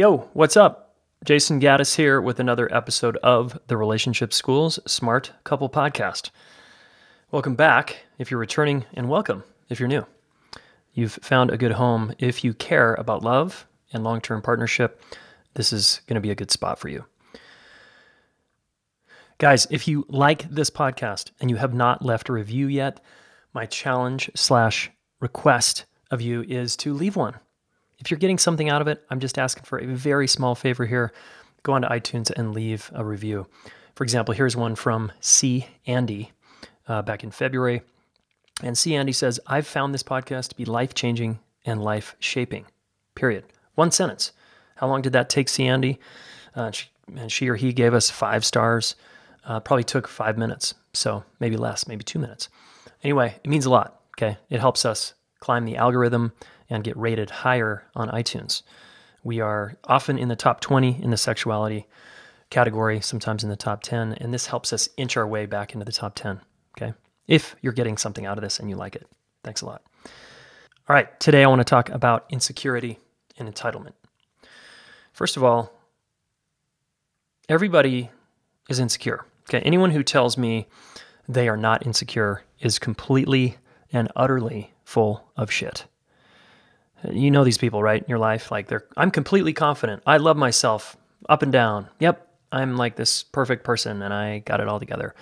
Yo, what's up? Jayson Gaddis here with another episode of the Relationship School's Smart Couple Podcast. Welcome back if you're returning, and welcome if you're new. You've found a good home. If you care about love and long-term partnership, this is going to be a good spot for you. Guys, if you like this podcast and you have not left a review yet, my challenge/request of you is to leave one. If you're getting something out of it, I'm just asking for a very small favor here. Go on to iTunes and leave a review. For example, here's one from C. Andy back in February. And C. Andy says, I've found this podcast to be life-changing and life-shaping, period. One sentence. How long did that take, C. Andy? She or he gave us 5 stars. Probably took 5 minutes. So maybe less, maybe 2 minutes. Anyway, it means a lot, okay? It helps us climb the algorithm and get rated higher on iTunes. We are often in the top 20 in the sexuality category, sometimes in the top 10, and this helps us inch our way back into the top 10, okay? If you're getting something out of this and you like it. Thanks a lot. All right, today I want to talk about insecurity and entitlement. First of all, everybody is insecure, okay? Anyone who tells me they are not insecure is completely and utterly full of shit. You know these people, right, in your life? Like, I'm completely confident. I love myself up and down. Yep, I'm like this perfect person and I got it all together.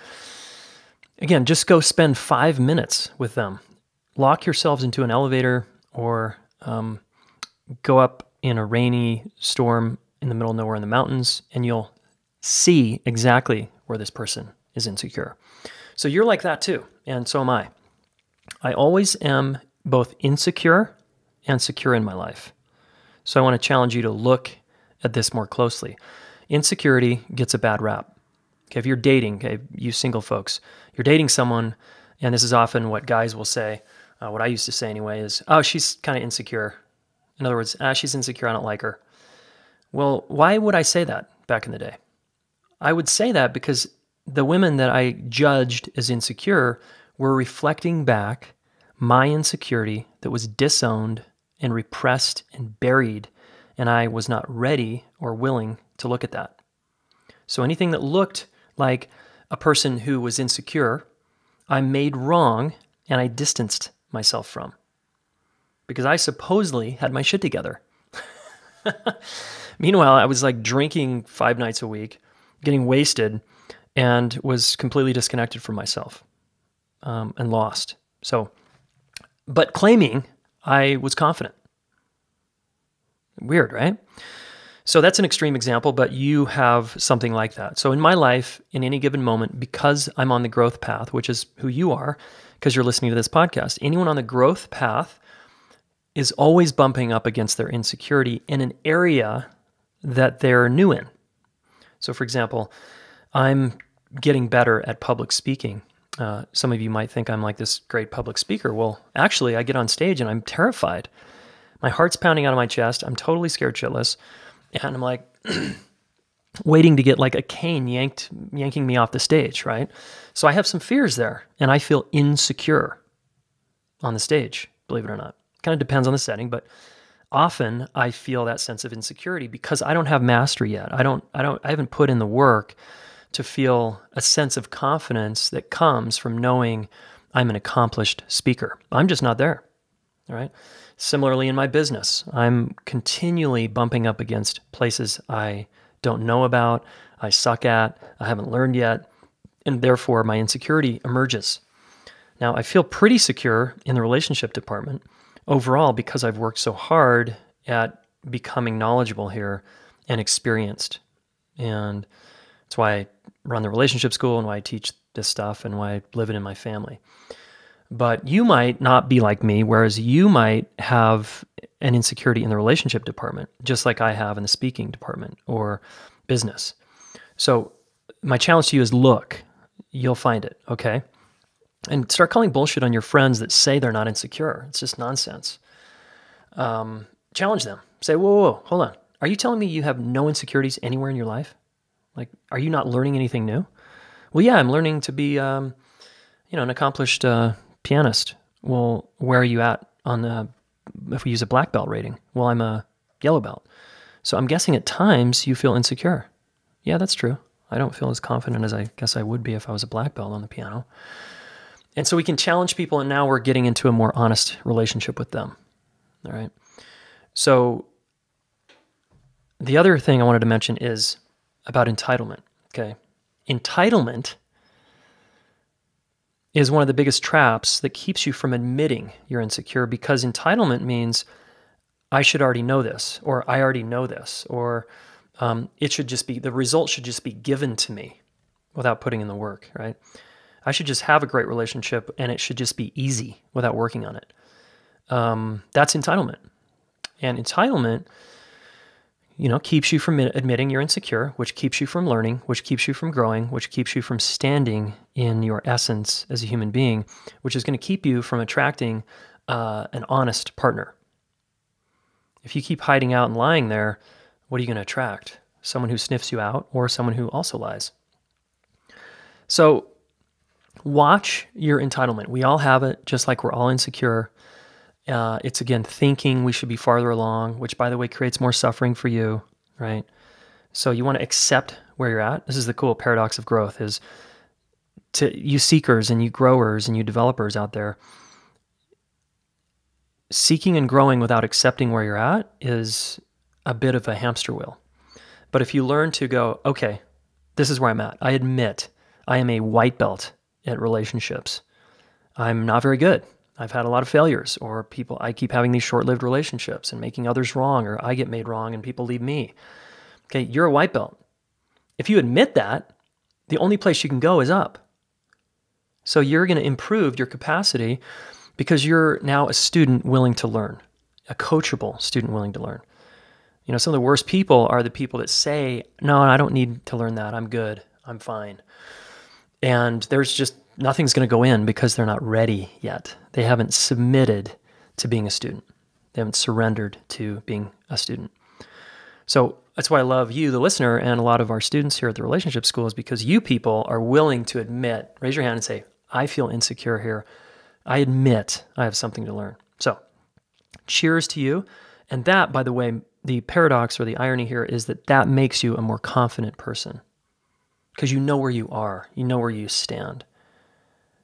Again, just go spend 5 minutes with them. Lock yourselves into an elevator or go up in a rainy storm in the middle of nowhere in the mountains and you'll see exactly where this person is insecure. So you're like that too, and so am I. I always am both insecure and secure in my life. So I want to challenge you to look at this more closely. Insecurity gets a bad rap. Okay, if you're dating, okay, you single folks, you're dating someone, and this is often what guys will say, what I used to say anyway, is, oh, she's kind of insecure. In other words, she's insecure, I don't like her. Well, why would I say that back in the day? I would say that because the women that I judged as insecure were reflecting back my insecurity that was disowned and repressed and buried, and I was not ready or willing to look at that. So anything that looked like a person who was insecure, I made wrong and I distanced myself from because I supposedly had my shit together. Meanwhile, I was like drinking 5 nights a week, getting wasted, and was completely disconnected from myself and lost. But claiming I was confident. Weird, right? So that's an extreme example, but you have something like that. So in my life, in any given moment, because I'm on the growth path, which is who you are, because you're listening to this podcast, anyone on the growth path is always bumping up against their insecurity in an area that they're new in. So for example, I'm getting better at public speaking. Some of you might think I'm like this great public speaker. Well, actually, I get on stage and I'm terrified. My heart's pounding out of my chest. I'm totally scared shitless. And I'm like waiting to get like a cane yanking me off the stage, right? So I have some fears there and I feel insecure on the stage, believe it or not. Kind of depends on the setting, but often I feel that sense of insecurity because I don't have mastery yet. I haven't put in the work to feel a sense of confidence that comes from knowing I'm an accomplished speaker. I'm just not there, all right? Similarly, in my business, I'm continually bumping up against places I don't know about, I suck at, I haven't learned yet, and therefore my insecurity emerges. Now, I feel pretty secure in the relationship department overall because I've worked so hard at becoming knowledgeable here and experienced. And that's why I run the relationship school and why I teach this stuff and why I live it in my family. But you might not be like me, whereas you might have an insecurity in the relationship department, just like I have in the speaking department or business. So my challenge to you is look, you'll find it, okay? And start calling bullshit on your friends that say they're not insecure. It's just nonsense. Challenge them. Say, whoa, hold on. Are you telling me you have no insecurities anywhere in your life? Like, are you not learning anything new? Well, yeah, I'm learning to be, an accomplished pianist. Well, where are you at on the, if we use a black belt rating? Well, I'm a yellow belt. So I'm guessing at times you feel insecure. Yeah, that's true. I don't feel as confident as I guess I would be if I was a black belt on the piano. And so we can challenge people, and now we're getting into a more honest relationship with them. All right. So the other thing I wanted to mention is about entitlement. Okay. Entitlement is one of the biggest traps that keeps you from admitting you're insecure, because entitlement means I should already know this, or I already know this, or it should just be, the result should just be given to me without putting in the work, right? I should just have a great relationship and it should just be easy without working on it. That's entitlement. And entitlement, keeps you from admitting you're insecure, which keeps you from learning, which keeps you from growing, which keeps you from standing in your essence as a human being, which is going to keep you from attracting an honest partner. If you keep hiding out and lying there, what are you going to attract? Someone who sniffs you out, or someone who also lies. So watch your entitlement. We all have it, just like we're all insecure. It's, again, thinking we should be farther along, which, by the way, creates more suffering for you, right? So you want to accept where you're at. This is the cool paradox of growth, is to you seekers and you growers and you developers out there, seeking and growing without accepting where you're at is a bit of a hamster wheel. But if you learn to go, okay, this is where I'm at. I admit I am a white belt at relationships. I'm not very good. I've had a lot of failures, or I keep having these short-lived relationships and making others wrong, or I get made wrong and people leave me. Okay, you're a white belt. If you admit that, the only place you can go is up. So you're going to improve your capacity because you're now a student willing to learn, a coachable student willing to learn. Some of the worst people are the people that say, no, I don't need to learn that. I'm good. I'm fine. And there's just nothing's going to go in because they're not ready yet. They haven't submitted to being a student. They haven't surrendered to being a student. So that's why I love you, the listener, and a lot of our students here at the Relationship School, is because you people are willing to admit, raise your hand and say, I feel insecure here. I admit I have something to learn. So cheers to you. And that, by the way, the paradox or the irony here is that makes you a more confident person, because you know where you are. You know where you stand.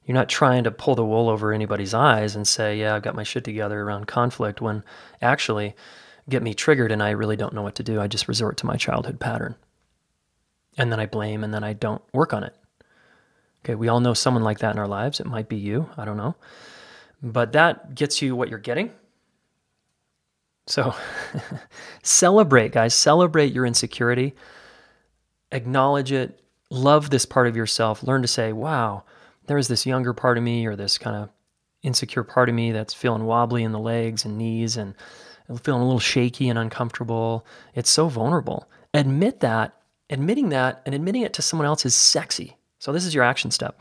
You're not trying to pull the wool over anybody's eyes and say, yeah, I've got my shit together around conflict, when actually get me triggered and I really don't know what to do. I just resort to my childhood pattern. And then I blame, and then I don't work on it. Okay, we all know someone like that in our lives. It might be you. I don't know. But that gets you what you're getting. So celebrate, guys. Celebrate your insecurity. Acknowledge it. Love this part of yourself. Learn to say, wow, there's this younger part of me, or this kind of insecure part of me that's feeling wobbly in the legs and knees and feeling a little shaky and uncomfortable. It's so vulnerable. Admit that. Admitting that and admitting it to someone else is sexy. So this is your action step.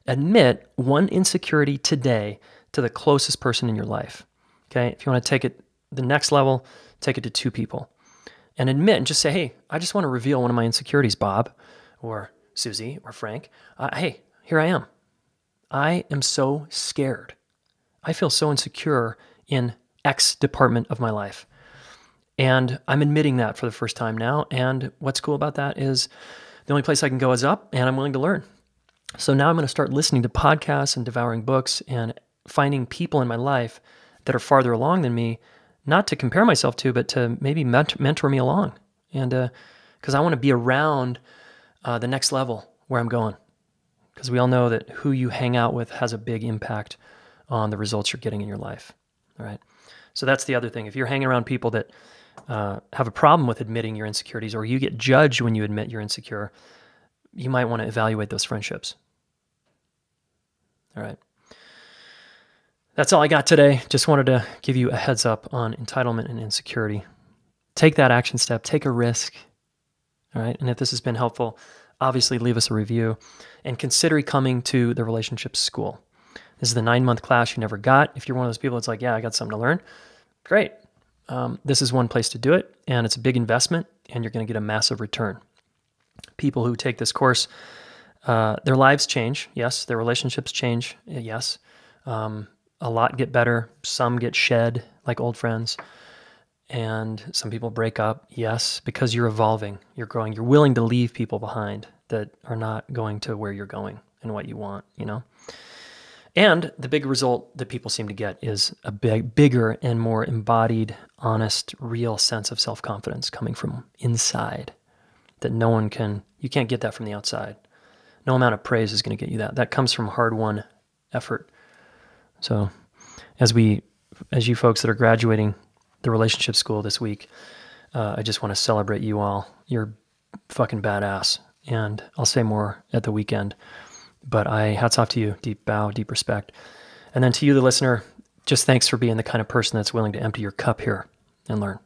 Admit one insecurity today to the closest person in your life. Okay? If you want to take it the next level, take it to 2 people. And admit and just say, hey, I just want to reveal one of my insecurities, Bob or Susie or Frank. Hey, here I am. I am so scared. I feel so insecure in X department of my life. And I'm admitting that for the first time now. And what's cool about that is the only place I can go is up, and I'm willing to learn. So now I'm going to start listening to podcasts and devouring books and finding people in my life that are farther along than me, not to compare myself to, but to maybe mentor me along. And because I want to be around the next level where I'm going. Because we all know that who you hang out with has a big impact on the results you're getting in your life. All right. So that's the other thing. If you're hanging around people that have a problem with admitting your insecurities, or you get judged when you admit you're insecure, you might want to evaluate those friendships. All right. That's all I got today. Just wanted to give you a heads up on entitlement and insecurity. Take that action step. Take a risk. All right. And if this has been helpful, obviously leave us a review and consider coming to the Relationship School. This is the 9-month class you never got. If you're one of those people that's like, yeah, I got something to learn, great. This is one place to do it, and it's a big investment, and you're going to get a massive return. People who take this course, their lives change, yes. Their relationships change, yes. A lot get better. Some get shed like old friends. And some people break up, yes, because you're evolving, you're growing, you're willing to leave people behind that are not going to where you're going and what you want, you know? And the big result that people seem to get is a bigger and more embodied, honest, real sense of self-confidence coming from inside that you can't get that from the outside. No amount of praise is going to get you that. That comes from hard-won effort. So as you folks that are graduating the relationship school this week, I just want to celebrate you all. You're fucking badass. And I'll say more at the weekend. But hats off to you, deep bow, deep respect. And then to you, the listener, just thanks for being the kind of person that's willing to empty your cup here and learn.